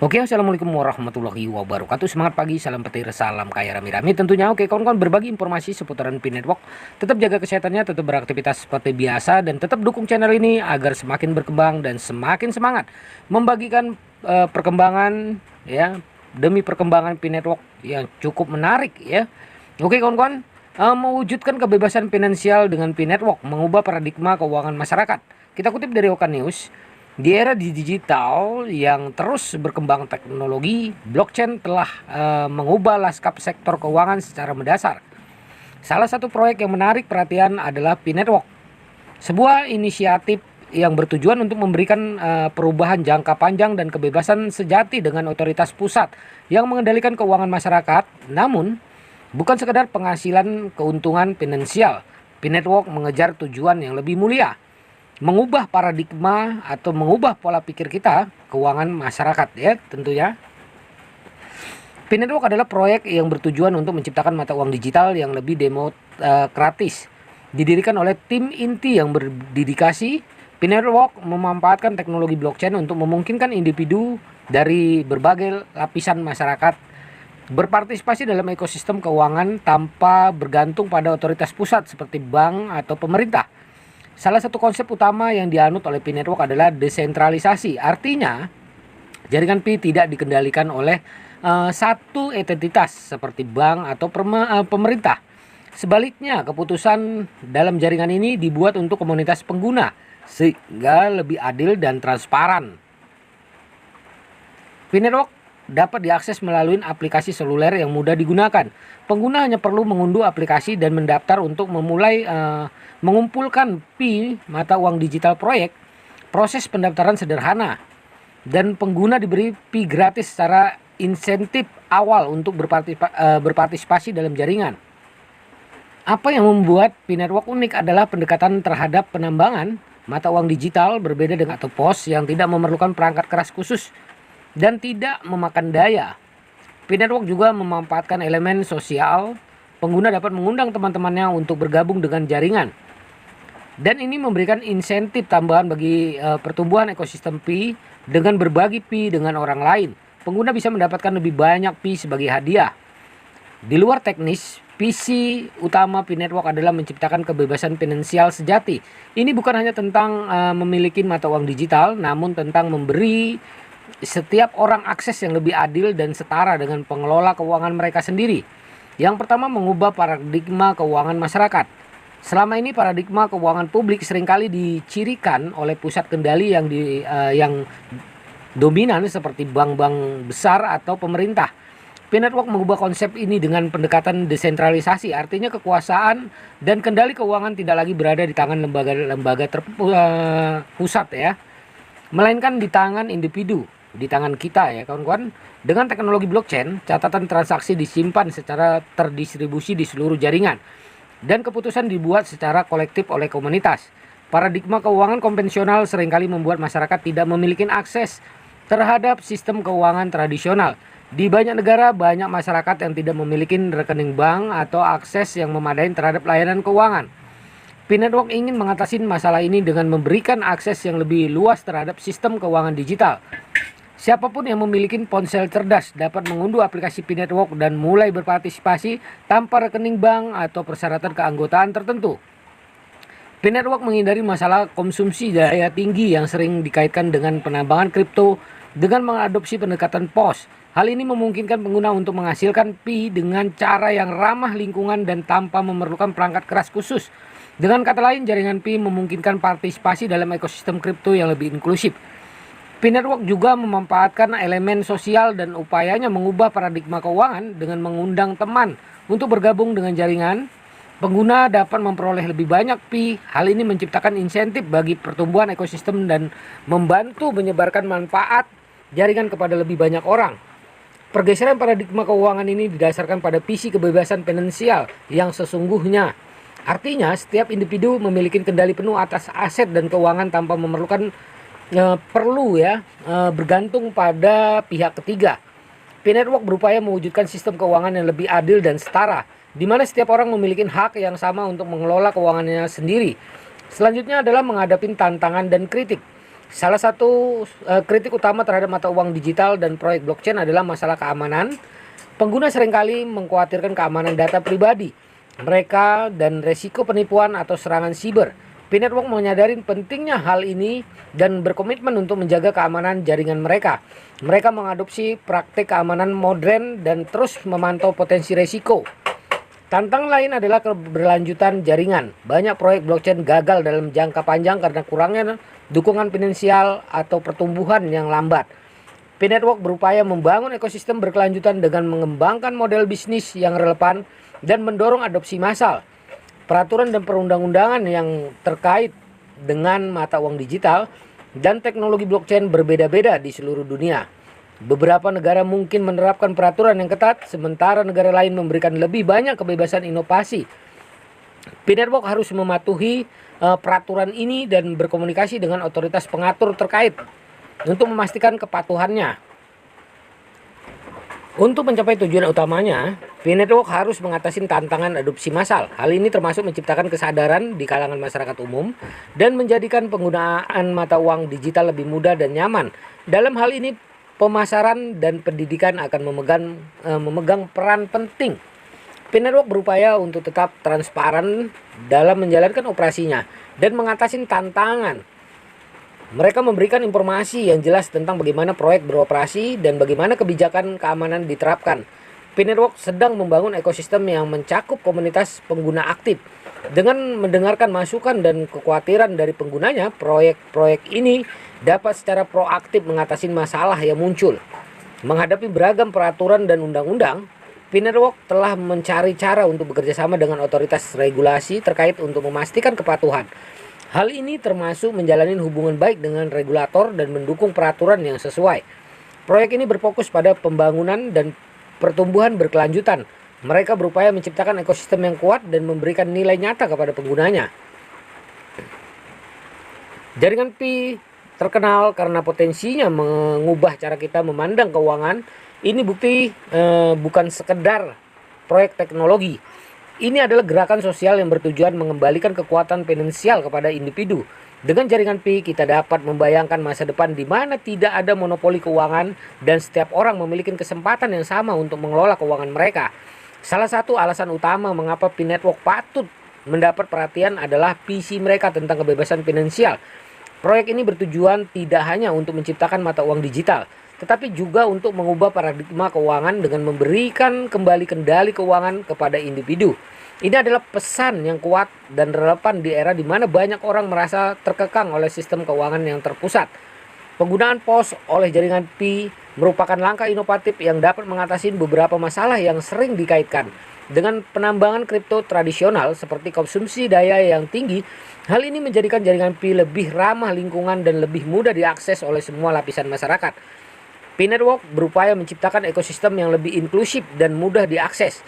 Oke, assalamualaikum warahmatullahi wabarakatuh. Semangat pagi, salam petir, salam kaya rami-rami. Tentunya oke kawan-kawan, berbagi informasi seputaran Pi Network. Tetap jaga kesehatannya, tetap beraktivitas seperti biasa, dan tetap dukung channel ini agar semakin berkembang dan semakin semangat membagikan perkembangan ya, demi perkembangan Pi Network yang cukup menarik ya. Oke kawan-kawan, mewujudkan kebebasan finansial dengan Pi Network, mengubah paradigma keuangan masyarakat. Kita kutip dari Oka News. Di era digital yang terus berkembang teknologi, blockchain telah mengubah lanskap sektor keuangan secara mendasar. Salah satu proyek yang menarik perhatian adalah Pi Network, sebuah inisiatif yang bertujuan untuk memberikan perubahan jangka panjang dan kebebasan sejati dengan otoritas pusat yang mengendalikan keuangan masyarakat. Namun, bukan sekedar penghasilan keuntungan finansial. Pi Network mengejar tujuan yang lebih mulia, mengubah paradigma atau mengubah pola pikir kita keuangan masyarakat ya tentunya. Pi Network adalah proyek yang bertujuan untuk menciptakan mata uang digital yang lebih demokratis. Didirikan oleh tim inti yang berdedikasi, Pi Network memanfaatkan teknologi blockchain untuk memungkinkan individu dari berbagai lapisan masyarakat berpartisipasi dalam ekosistem keuangan tanpa bergantung pada otoritas pusat seperti bank atau pemerintah. Salah satu konsep utama yang dianut oleh Pi Network adalah desentralisasi. Artinya, jaringan Pi tidak dikendalikan oleh satu entitas seperti bank atau pemerintah. Sebaliknya, keputusan dalam jaringan ini dibuat untuk komunitas pengguna sehingga lebih adil dan transparan. Pi Network dapat diakses melalui aplikasi seluler yang mudah digunakan. Pengguna hanya perlu mengunduh aplikasi dan mendaftar untuk memulai mengumpulkan Pi mata uang digital proyek. Proses pendaftaran sederhana dan pengguna diberi Pi gratis secara insentif awal untuk berpartisipasi dalam jaringan. Apa yang membuat Pi Network unik adalah pendekatan terhadap penambangan mata uang digital berbeda dengan atau POS yang tidak memerlukan perangkat keras khusus dan tidak memakan daya. Pi Network juga memanfaatkan elemen sosial. Pengguna dapat mengundang teman-temannya untuk bergabung dengan jaringan. Dan ini memberikan insentif tambahan bagi pertumbuhan ekosistem Pi dengan berbagi Pi dengan orang lain. Pengguna bisa mendapatkan lebih banyak Pi sebagai hadiah. Di luar teknis, visi utama Pi Network adalah menciptakan kebebasan finansial sejati. Ini bukan hanya tentang memiliki mata uang digital, namun tentang memberi setiap orang akses yang lebih adil dan setara dengan pengelola keuangan mereka sendiri. Yang pertama, mengubah paradigma keuangan masyarakat. Selama ini paradigma keuangan publik seringkali dicirikan oleh pusat kendali yang dominan seperti bank-bank besar atau pemerintah. Pi Network mengubah konsep ini dengan pendekatan desentralisasi, artinya kekuasaan dan kendali keuangan tidak lagi berada di tangan lembaga pusat ya, melainkan di tangan individu, di tangan kita ya kawan-kawan. Dengan teknologi blockchain, catatan transaksi disimpan secara terdistribusi di seluruh jaringan dan keputusan dibuat secara kolektif oleh komunitas. Paradigma keuangan konvensional seringkali membuat masyarakat tidak memiliki akses terhadap sistem keuangan tradisional. Di banyak negara, banyak masyarakat yang tidak memiliki rekening bank atau akses yang memadai terhadap layanan keuangan. Pi Network ingin mengatasi masalah ini dengan memberikan akses yang lebih luas terhadap sistem keuangan digital. Siapapun yang memiliki ponsel cerdas dapat mengunduh aplikasi Pi Network dan mulai berpartisipasi tanpa rekening bank atau persyaratan keanggotaan tertentu. Pi Network menghindari masalah konsumsi daya tinggi yang sering dikaitkan dengan penambangan kripto dengan mengadopsi pendekatan POS. Hal ini memungkinkan pengguna untuk menghasilkan Pi dengan cara yang ramah lingkungan dan tanpa memerlukan perangkat keras khusus. Dengan kata lain, jaringan Pi memungkinkan partisipasi dalam ekosistem kripto yang lebih inklusif. Pi Network juga memanfaatkan elemen sosial dan upayanya mengubah paradigma keuangan dengan mengundang teman untuk bergabung dengan jaringan. Pengguna dapat memperoleh lebih banyak Pi. Hal ini menciptakan insentif bagi pertumbuhan ekosistem dan membantu menyebarkan manfaat jaringan kepada lebih banyak orang. Pergeseran paradigma keuangan ini didasarkan pada visi kebebasan finansial yang sesungguhnya. Artinya, setiap individu memiliki kendali penuh atas aset dan keuangan tanpa memerlukan bergantung pada pihak ketiga. Pi Network berupaya mewujudkan sistem keuangan yang lebih adil dan setara, di mana setiap orang memiliki hak yang sama untuk mengelola keuangannya sendiri. Selanjutnya adalah menghadapi tantangan dan kritik. Salah satu kritik utama terhadap mata uang digital dan proyek blockchain adalah masalah keamanan. Pengguna seringkali mengkhawatirkan keamanan data pribadi mereka dan resiko penipuan atau serangan siber. P-Network menyadari pentingnya hal ini dan berkomitmen untuk menjaga keamanan jaringan mereka. Mereka mengadopsi praktik keamanan modern dan terus memantau potensi resiko. Tantangan lain adalah keberlanjutan jaringan. Banyak proyek blockchain gagal dalam jangka panjang karena kurangnya dukungan finansial atau pertumbuhan yang lambat. P-Network berupaya membangun ekosistem berkelanjutan dengan mengembangkan model bisnis yang relevan dan mendorong adopsi massal. Peraturan dan perundang-undangan yang terkait dengan mata uang digital dan teknologi blockchain berbeda-beda di seluruh dunia. Beberapa negara mungkin menerapkan peraturan yang ketat, sementara negara lain memberikan lebih banyak kebebasan inovasi. P-Network harus mematuhi peraturan ini dan berkomunikasi dengan otoritas pengatur terkait untuk memastikan kepatuhannya. Untuk mencapai tujuan utamanya, P-Network harus mengatasi tantangan adopsi massal. Hal ini termasuk menciptakan kesadaran di kalangan masyarakat umum dan menjadikan penggunaan mata uang digital lebih mudah dan nyaman. Dalam hal ini, pemasaran dan pendidikan akan memegang peran penting. P-Network berupaya untuk tetap transparan dalam menjalankan operasinya dan mengatasi tantangan. Mereka memberikan informasi yang jelas tentang bagaimana proyek beroperasi dan bagaimana kebijakan keamanan diterapkan. P-Network sedang membangun ekosistem yang mencakup komunitas pengguna aktif. Dengan mendengarkan masukan dan kekhawatiran dari penggunanya, proyek-proyek ini dapat secara proaktif mengatasi masalah yang muncul. Menghadapi beragam peraturan dan undang-undang, P-Network telah mencari cara untuk bekerja sama dengan otoritas regulasi terkait untuk memastikan kepatuhan. Hal ini termasuk menjalani hubungan baik dengan regulator dan mendukung peraturan yang sesuai. Proyek ini berfokus pada pembangunan dan pertumbuhan berkelanjutan. Mereka berupaya menciptakan ekosistem yang kuat dan memberikan nilai nyata kepada penggunanya. Jaringan Pi terkenal karena potensinya mengubah cara kita memandang keuangan. Ini bukti bukan sekedar proyek teknologi. Ini adalah gerakan sosial yang bertujuan mengembalikan kekuatan finansial kepada individu. Dengan jaringan Pi, kita dapat membayangkan masa depan di mana tidak ada monopoli keuangan dan setiap orang memiliki kesempatan yang sama untuk mengelola keuangan mereka. Salah satu alasan utama mengapa P-Network patut mendapat perhatian adalah visi mereka tentang kebebasan finansial. Proyek ini bertujuan tidak hanya untuk menciptakan mata uang digital, tetapi juga untuk mengubah paradigma keuangan dengan memberikan kembali kendali keuangan kepada individu. Ini adalah pesan yang kuat dan relevan di era di mana banyak orang merasa terkekang oleh sistem keuangan yang terpusat. Penggunaan POS oleh jaringan Pi merupakan langkah inovatif yang dapat mengatasi beberapa masalah yang sering dikaitkan dengan penambangan kripto tradisional seperti konsumsi daya yang tinggi. Hal ini menjadikan jaringan Pi lebih ramah lingkungan dan lebih mudah diakses oleh semua lapisan masyarakat. P-Network berupaya menciptakan ekosistem yang lebih inklusif dan mudah diakses.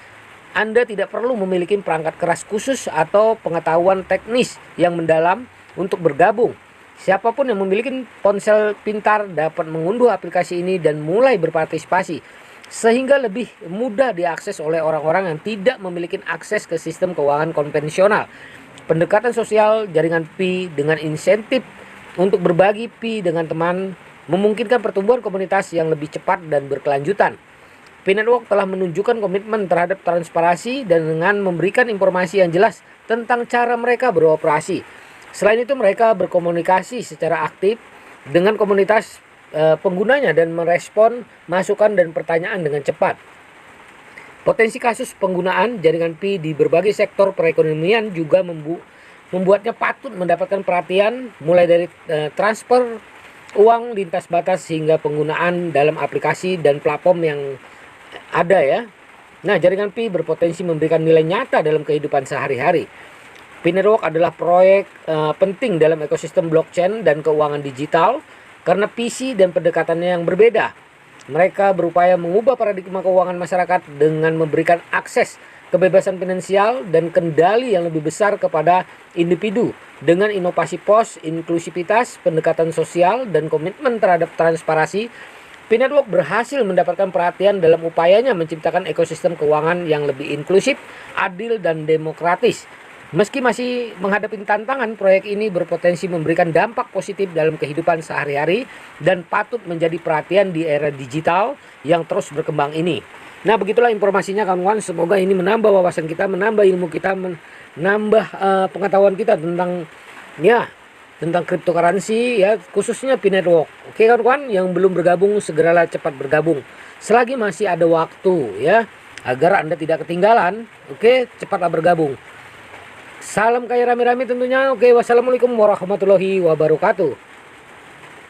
Anda tidak perlu memiliki perangkat keras khusus atau pengetahuan teknis yang mendalam untuk bergabung. Siapapun yang memiliki ponsel pintar dapat mengunduh aplikasi ini dan mulai berpartisipasi, sehingga lebih mudah diakses oleh orang-orang yang tidak memiliki akses ke sistem keuangan konvensional. Pendekatan sosial jaringan Pi dengan insentif untuk berbagi Pi dengan teman memungkinkan pertumbuhan komunitas yang lebih cepat dan berkelanjutan. P-Network telah menunjukkan komitmen terhadap transparansi dan dengan memberikan informasi yang jelas tentang cara mereka beroperasi. Selain itu, mereka berkomunikasi secara aktif dengan komunitas penggunanya dan merespon masukan dan pertanyaan dengan cepat. Potensi kasus penggunaan jaringan Pi di berbagai sektor perekonomian juga membuatnya patut mendapatkan perhatian, mulai dari transfer uang lintas batas hingga penggunaan dalam aplikasi dan platform yang ada ya. Nah, jaringan Pi berpotensi memberikan nilai nyata dalam kehidupan sehari-hari. P-Network adalah proyek penting dalam ekosistem blockchain dan keuangan digital karena visi dan pendekatannya yang berbeda. Mereka berupaya mengubah paradigma keuangan masyarakat dengan memberikan akses kebebasan finansial dan kendali yang lebih besar kepada individu. Dengan inovasi POS, inklusivitas, pendekatan sosial, dan komitmen terhadap transparansi, P-Network berhasil mendapatkan perhatian dalam upayanya menciptakan ekosistem keuangan yang lebih inklusif, adil, dan demokratis. Meski masih menghadapi tantangan, proyek ini berpotensi memberikan dampak positif dalam kehidupan sehari-hari dan patut menjadi perhatian di era digital yang terus berkembang ini. Nah, begitulah informasinya kawan-kawan. Semoga ini menambah wawasan kita, menambah ilmu kita, menambah pengetahuan kita tentang tentang cryptocurrency ya, khususnya Pi Network. Oke kawan-kawan, yang belum bergabung segeralah cepat bergabung. Selagi masih ada waktu ya, agar Anda tidak ketinggalan. Oke, cepatlah bergabung. Salam kaya rame-rame tentunya. Oke, wassalamualaikum warahmatullahi wabarakatuh.